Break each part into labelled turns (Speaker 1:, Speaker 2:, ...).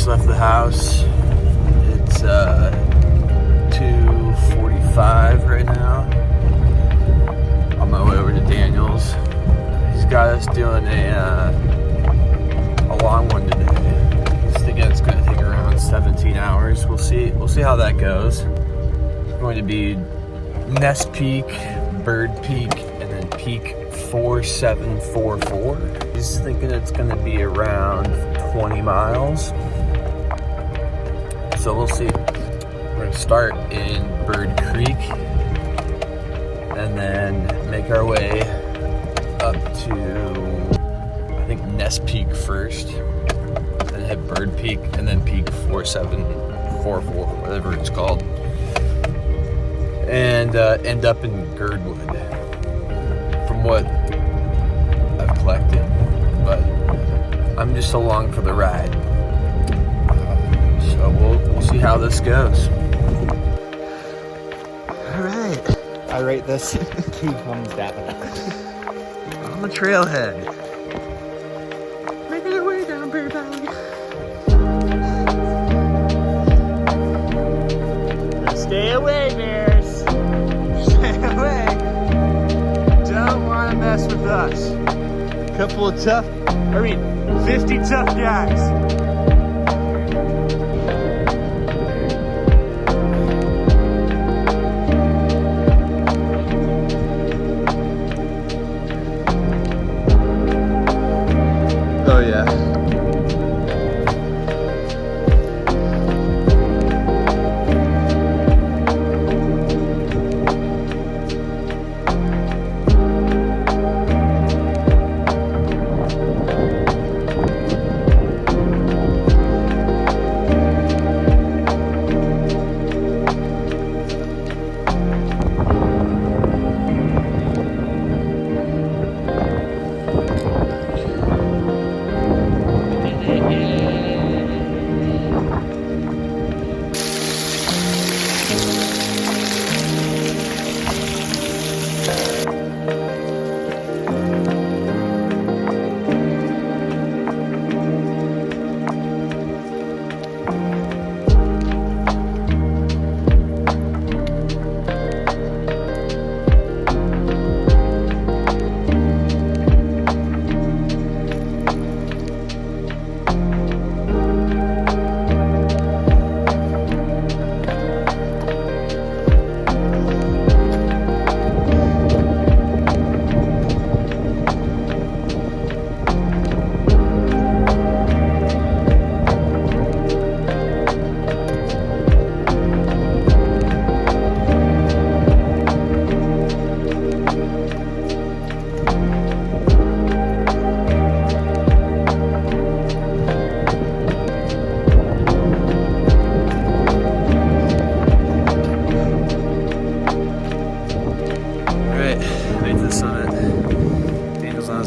Speaker 1: just left the house. It's 2:45 right now. On my way over to Daniel's. He's got us doing a long one today. He's thinking it's going to take around 17 hours. We'll see how that goes. It's going to be Nest Peak, Bird Peak, and then Peak 4744. He's thinking it's going to be around 20 miles. So we'll see. We're going to start in Bird Creek and then make our way up to, I think, Nest Peak first, then hit Bird Peak, and then Peak 4744, whatever it's called, and end up in Girdwood, from what I've collected. But I'm just along for the ride, so we'll see how this goes. All right,
Speaker 2: I rate this 2 thumbs down.
Speaker 1: On the trailhead, making our way down Bird Valley.
Speaker 2: Stay away, bears. Stay away. Don't want to mess with us. Couple of 50 tough guys.
Speaker 1: Oh yeah.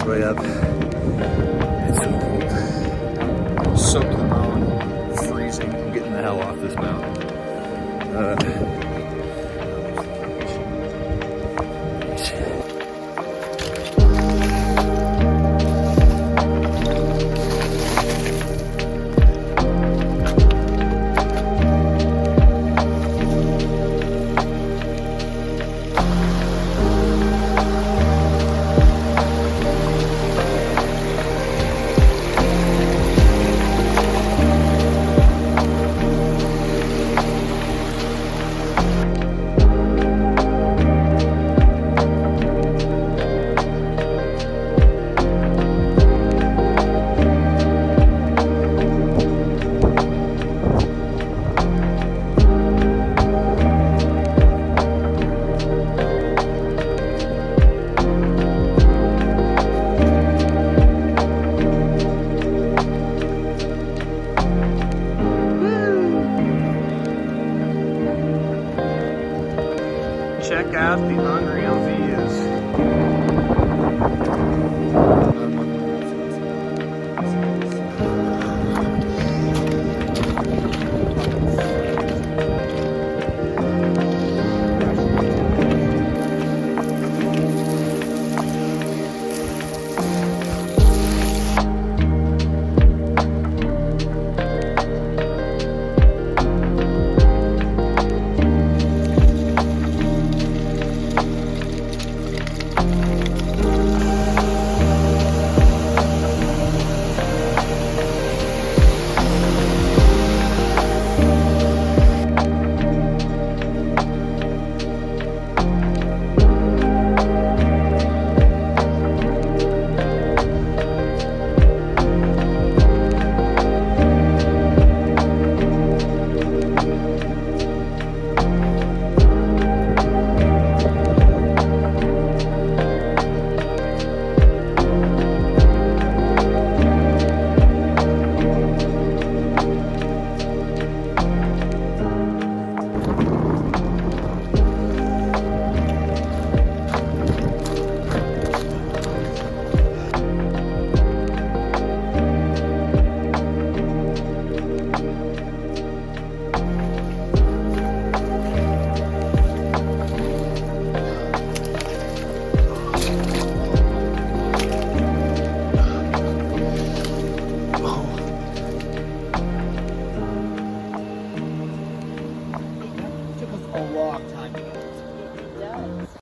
Speaker 1: Way up. It's so cold. Soaked to the bone. Freezing. I'm getting the hell off this mountain. Check out the unreal views.